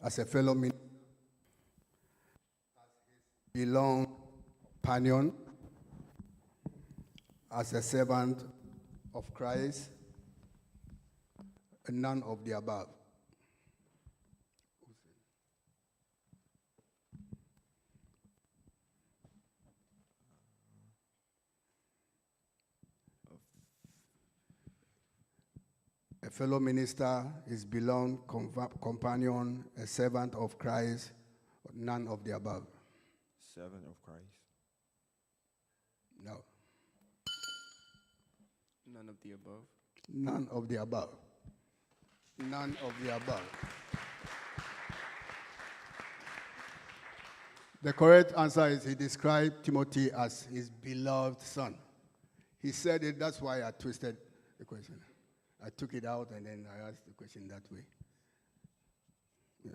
as a fellow minister, belong companion, as a servant of Christ, and none of the above. A fellow minister, his belong companion, a servant of Christ, none of the above. Servant of Christ. No. None of the above. None of the above. None of the above. The correct answer is he described Timothy as his beloved son. He said it, that's why I twisted the question. I took it out and then I asked the question that way. Yeah.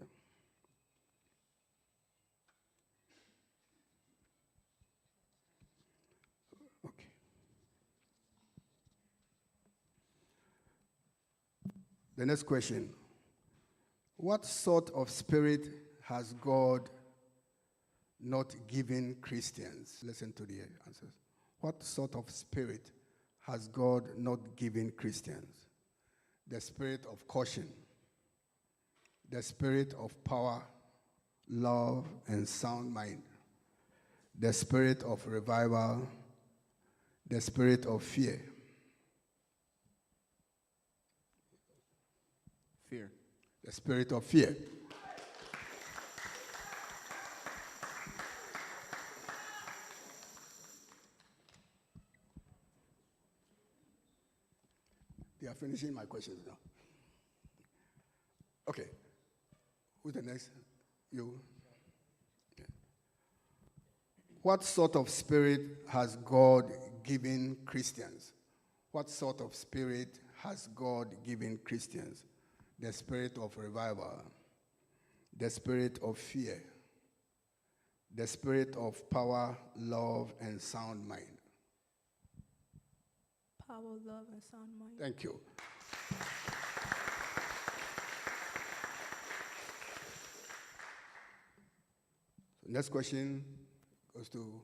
Okay. The next question. What sort of spirit has God not given Christians? Listen to the answers. What sort of spirit has God not given Christians? The spirit of caution, the spirit of power, love, and sound mind, the spirit of revival, the spirit of fear. Fear. The spirit of fear. They are finishing my questions now. Okay. Who's the next? You? Okay. What sort of spirit has God given Christians? What sort of spirit has God given Christians? The spirit of revival, the spirit of fear, the spirit of power, love, and sound mind. Power, love, and sound mind. Thank you. Next question goes to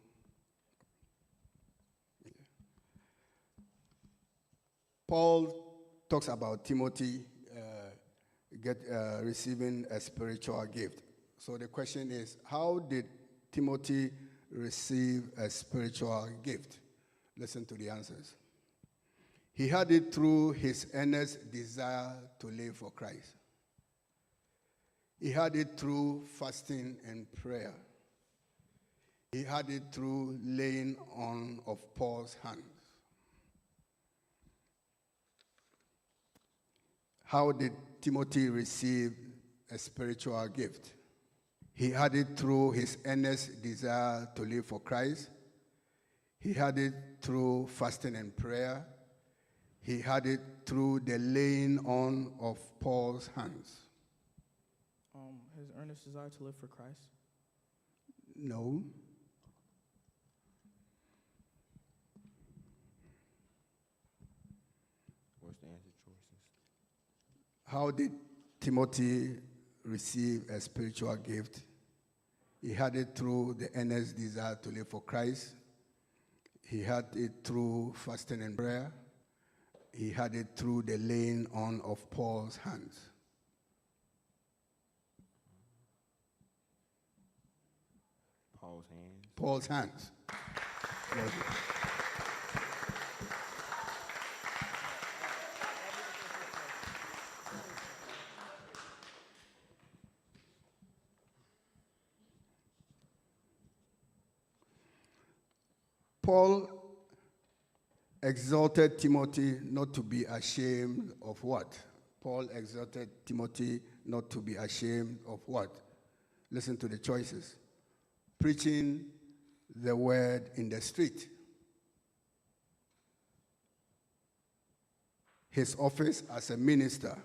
Paul talks about Timothy receiving a spiritual gift. So the question is, how did Timothy receive a spiritual gift? Listen to the answers. He had it through his earnest desire to live for Christ. He had it through fasting and prayer. He had it through laying on of Paul's hands. How did Timothy receive a spiritual gift? He had it through his earnest desire to live for Christ. He had it through fasting and prayer. He had it through the laying on of Paul's hands. His earnest desire to live for Christ. No. What's the answer choices? How did Timothy receive a spiritual gift? He had it through the earnest desire to live for Christ. He had it through fasting and prayer. He had it through the laying on of Paul's hands. Paul's hands. Paul's hands. Paul exhorted Timothy not to be ashamed of what? Paul exhorted Timothy not to be ashamed of what? Listen to the choices. Preaching the word in the street. His office as a minister.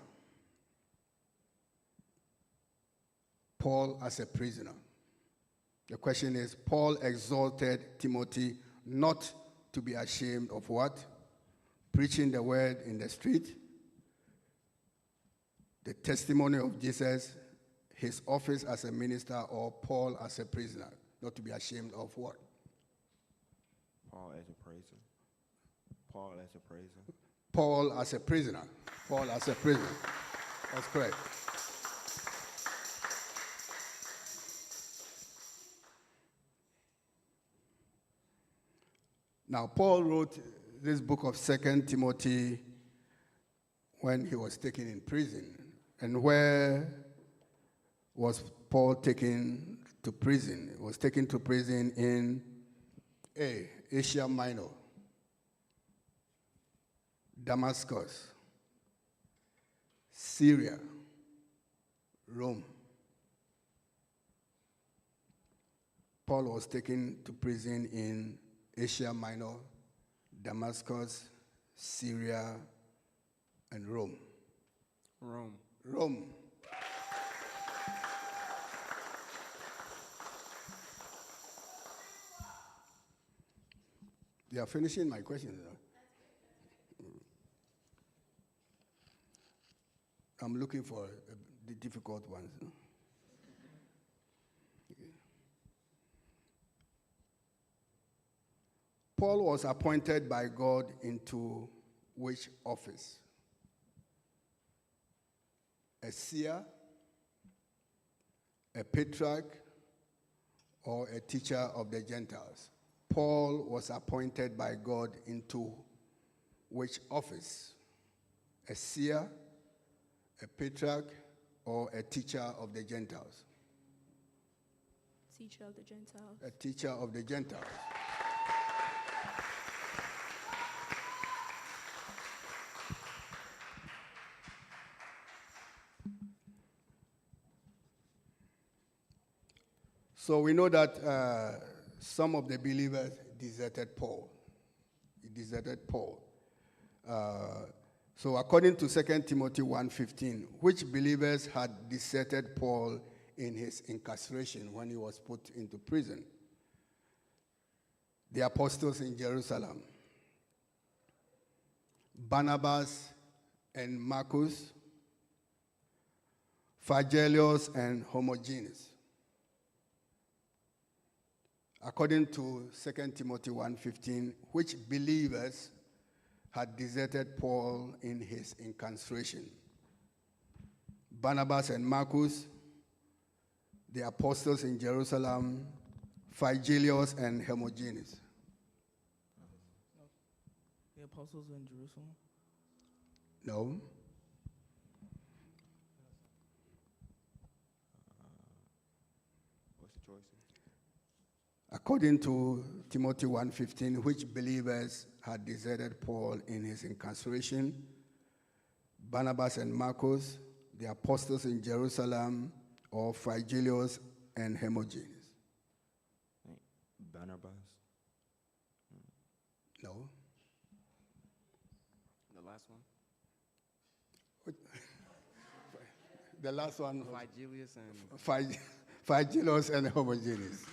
Paul as a prisoner. The question is, Paul exhorted Timothy not to be ashamed of what? Preaching the word in the street, the testimony of Jesus, his office as a minister or Paul as a prisoner? Not to be ashamed of what? Paul as a praiser. Paul as a praiser. Paul as a prisoner. Paul as a prisoner. That's correct. Now, Paul wrote this book of 2 Timothy when he was taken in prison. And where was Paul taken to prison? He was taken to prison in Asia Minor, Damascus, Syria, Rome. Paul was taken to prison in Asia Minor, Damascus, Syria, and Rome. Rome. They are finishing my questions. I'm looking for the difficult ones. Okay. Paul was appointed by God into which office? A seer, a patriarch, or a teacher of the Gentiles? Paul was appointed by God into which office? A seer, a patriarch, or a teacher of the Gentiles? Teacher of the Gentiles. A teacher of the Gentiles. So we know that some of the believers deserted Paul. He deserted Paul. So according to 2 Timothy 1:15, which believers had deserted Paul in his incarceration when he was put into prison? The apostles in Jerusalem, Barnabas and Marcus, Phygellus and Hermogenes. According to 2 Timothy 1:15, which believers had deserted Paul in his incarceration? Barnabas and Marcus, the apostles in Jerusalem, Phygellus and Hermogenes. The apostles in Jerusalem. No. What's the choices? According to Timothy 1:15, which believers had deserted Paul in his incarceration? Barnabas and Marcus, the apostles in Jerusalem, or Phygellus and Hermogenes? Barnabas. No. The last one? The last one, Phygellus and... Phygellus and Hermogenes.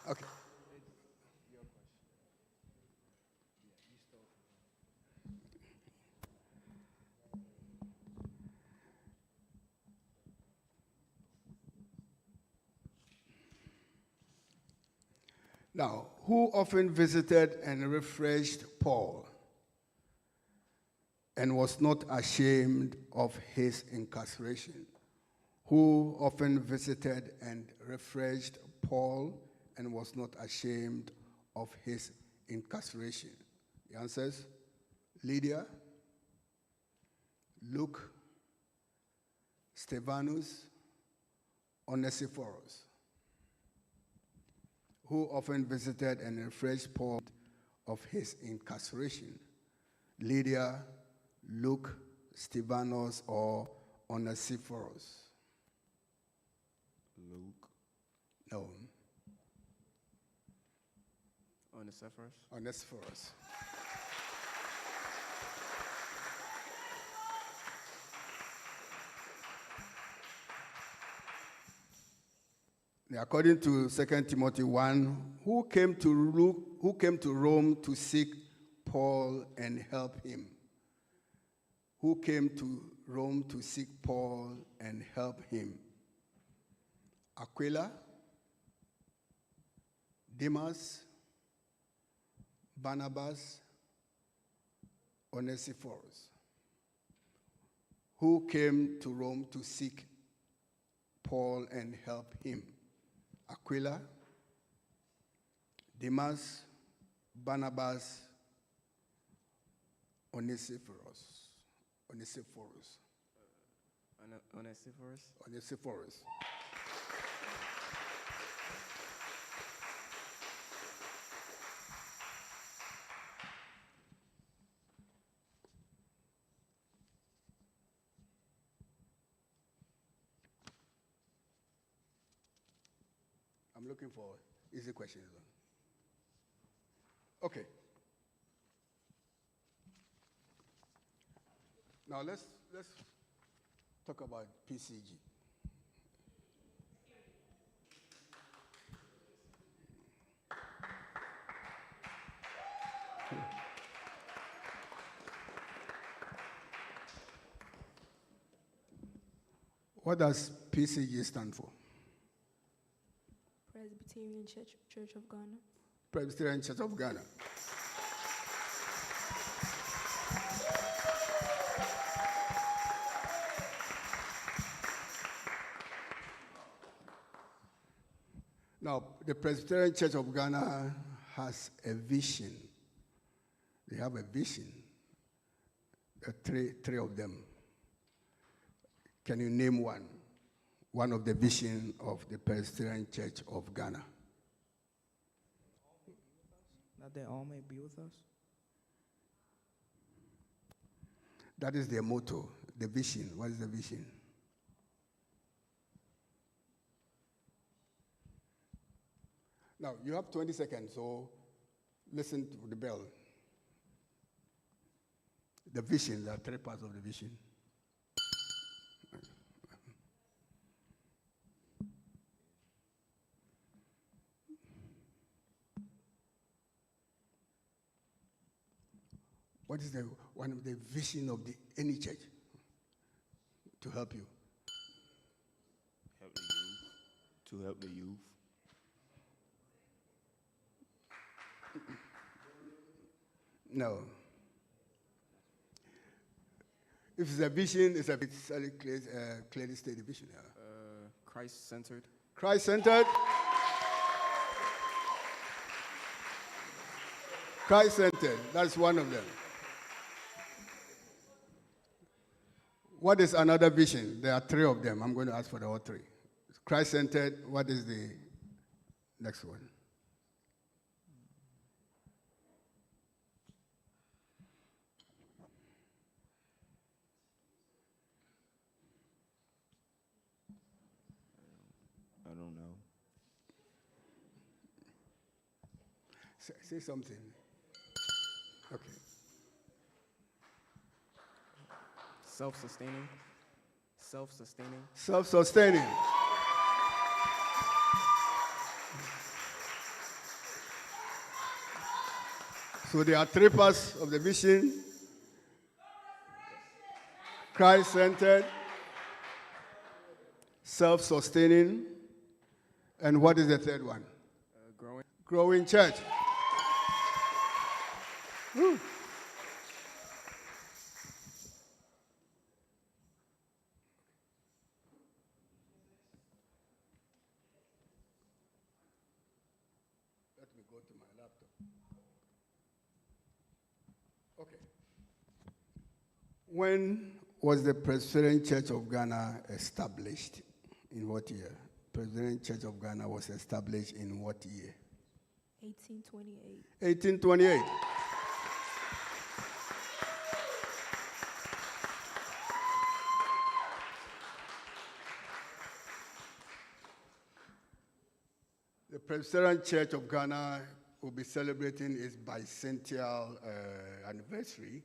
Okay. Now, who often visited and refreshed Paul and was not ashamed of his incarceration? Who often visited and refreshed Paul and was not ashamed of his incarceration? The answers: Lydia, Luke, Stephanus, Onesiphorus. Who often visited and refreshed Paul of his incarceration? Lydia, Luke, Stephanus, or Onesiphorus? Luke. No, Onesiphorus. Onesiphorus. According to 2 Timothy 1, who came to Rome to seek Paul and help him? Who came to Rome to seek Paul and help him? Aquila, Demas, Barnabas, Onesiphorus. Who came to Rome to seek Paul and help him? Aquila, Demas, Barnabas, Onesiphorus. Onesiphorus. Onesiphorus. I'm looking for easy questions. Okay. Now let's talk about PCG. What does PCG stand for? Presbyterian Church of Ghana. Presbyterian Church of Ghana. Now, the Presbyterian Church of Ghana has a vision. They have a vision. Three of them. Can you name one? One of the vision of the Presbyterian Church of Ghana. That they all may be with us. That is their motto, the vision. What is the vision? Now, you have 20 seconds, so listen to the bell. The vision, there are three parts of the vision. What is one of the vision of any church to help you? Help the youth. To help the youth. No. If it's a vision, it's clearly stated vision. Yeah. Christ-centered. Christ-centered. Christ-centered. That's one of them. What is another vision? There are three of them. I'm going to ask for the all three. Christ-centered. What is the next one? I don't know. Say something. Okay. Self-sustaining. Self-sustaining. Self-sustaining. So there are three parts of the vision. Christ-centered, self-sustaining, and what is the third one? Growing. Growing church. Woo. Let me go to my laptop. Okay. When was the Presbyterian Church of Ghana established? In what year? Presbyterian Church of Ghana was established in what year? 1828. 1828. The Presbyterian Church of Ghana will be celebrating its bicentennial anniversary.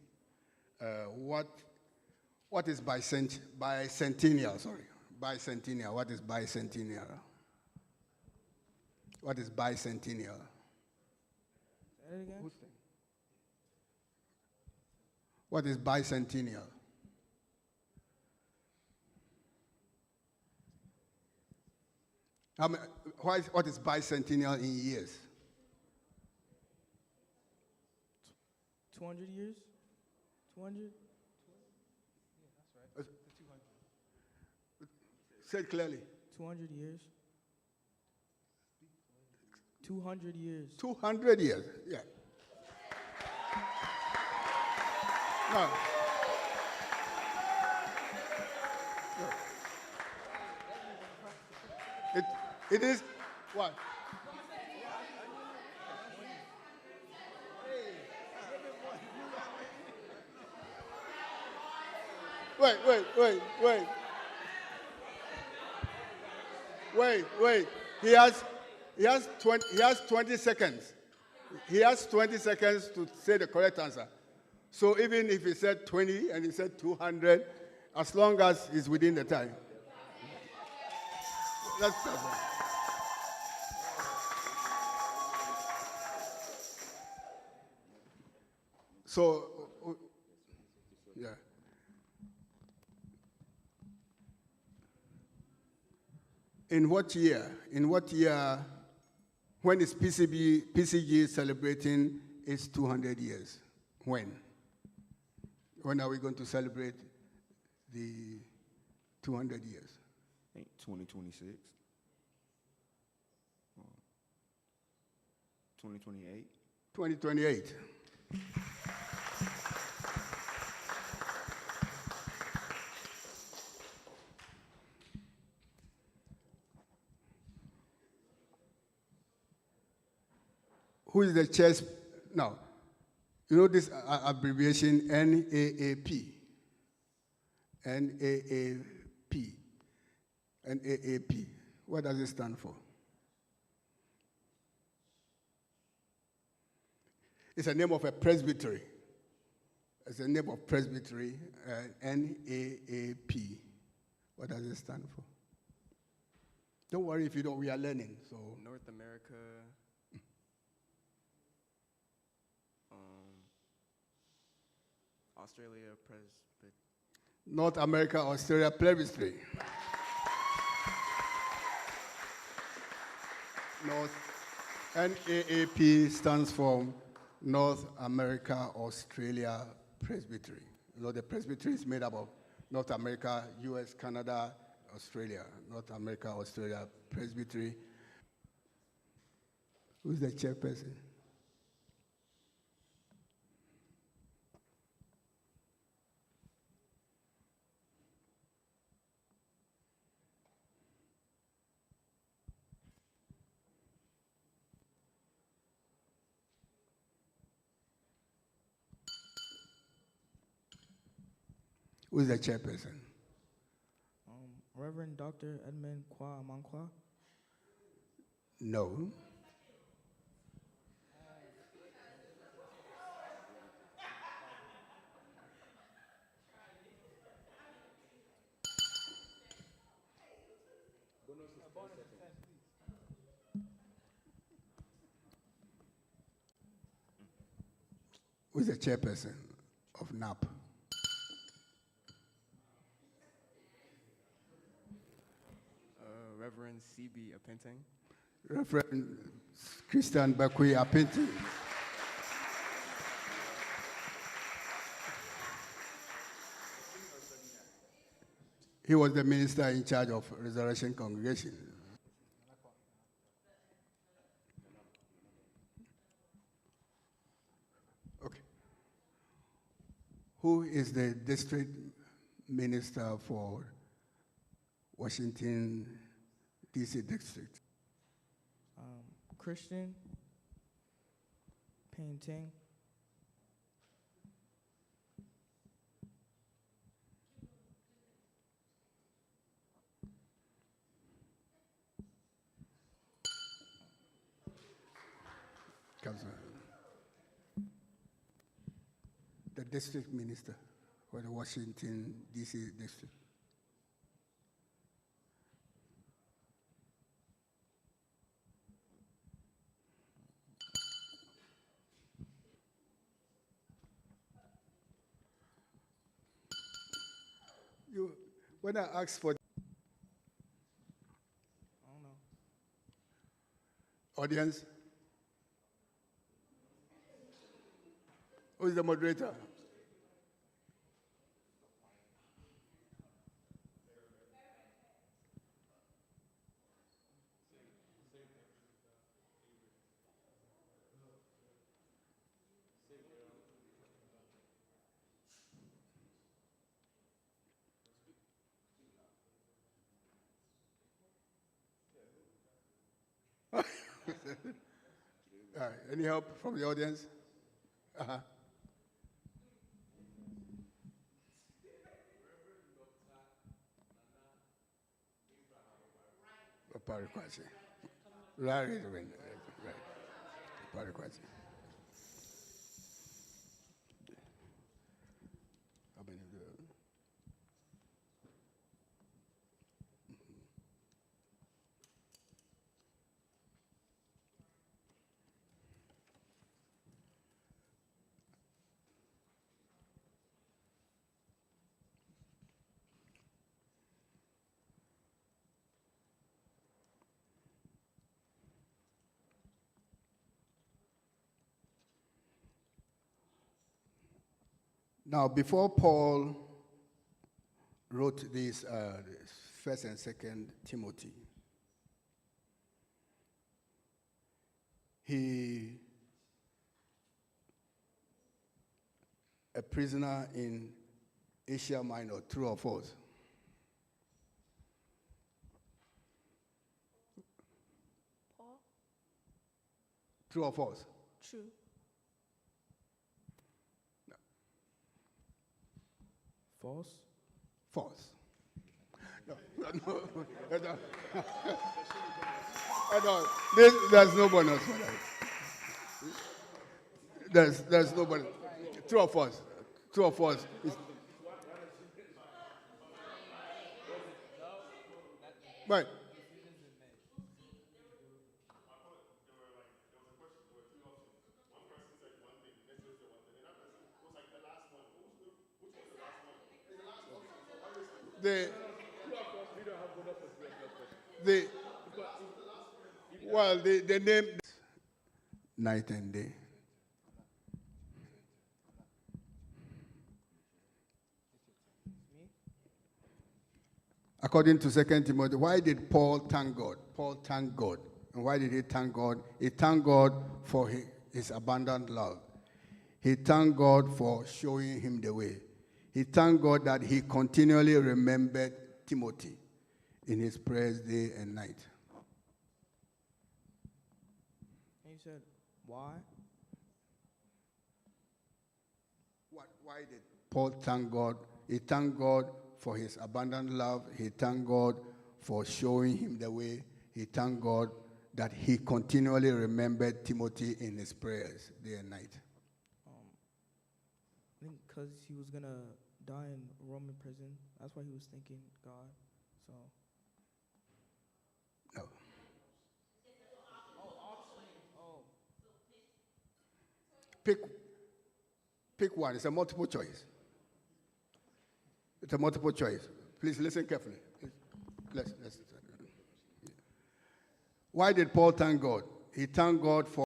What is bicentennial? Sorry, bicentennial. What is bicentennial? What is bicentennial? Say it again. What is bicentennial? What is bicentennial in years? 200 years? 200? Say it clearly. 200 years? 200 years. 200 years, yeah. No. No. It is what? Wait. He has 20 seconds. He has 20 seconds to say the correct answer. So even if he said 20 and he said 200, as long as he's within the time. That's perfect. So, yeah. In what year, when is PCG celebrating its 200 years? When? When are we going to celebrate the 200 years? I think 2026. 2028. 2028. Who is the chess? Now, you know this abbreviation NAAP. NAAP. NAAP. What does it stand for? It's a name of a presbytery. It's a name of presbytery, NAAP. What does it stand for? Don't worry if you don't, we are learning. So North America. Australia Presbytery. North America, Australia Presbytery. NAAP stands for North America, Australia Presbytery. You know, the presbytery is made up of North America, US, Canada, Australia. North America, Australia Presbytery. Who's the chairperson? Who's the chairperson? Reverend Dr. Edmund Kwa Amankwa. No. Who's the chairperson of NAP? Reverend C.B. Apenteng. Reverend Christian Bakui Apenteng. He was the minister in charge of Resurrection Congregation. Okay. Who is the district minister for Washington, D.C. district? Christian Painting. Councilor. The district minister for the Washington, D.C. district. When I asked for I don't know. audience, who is the moderator? Any help from the audience? Uh-huh. Parikwasi. Right. Parikwasi. How many do you have? Now, before Paul wrote this, First and Second Timothy, a prisoner in Asia Minor, true or false? Paul? True or false? True. False? False. No. There's no bonus for that. There's no bonus. True or false? True or false? Right. The name night and day. According to 2 Timothy, why did Paul thank God? Paul thanked God. And why did he thank God? He thanked God for his abundant love. He thanked God for showing him the way. He thanked God that he continually remembered Timothy in his prayers day and night. And you said, why? Why did Paul thank God? He thanked God for his abundant love. He thanked God for showing him the way. He thanked God that he continually remembered Timothy in his prayers day and night. I think because he was going to die in Roman prison. That's why he was thanking God. So. No. Pick one. It's a multiple choice. It's a multiple choice. Please listen carefully. Let's. Why did Paul thank God? He thanked God for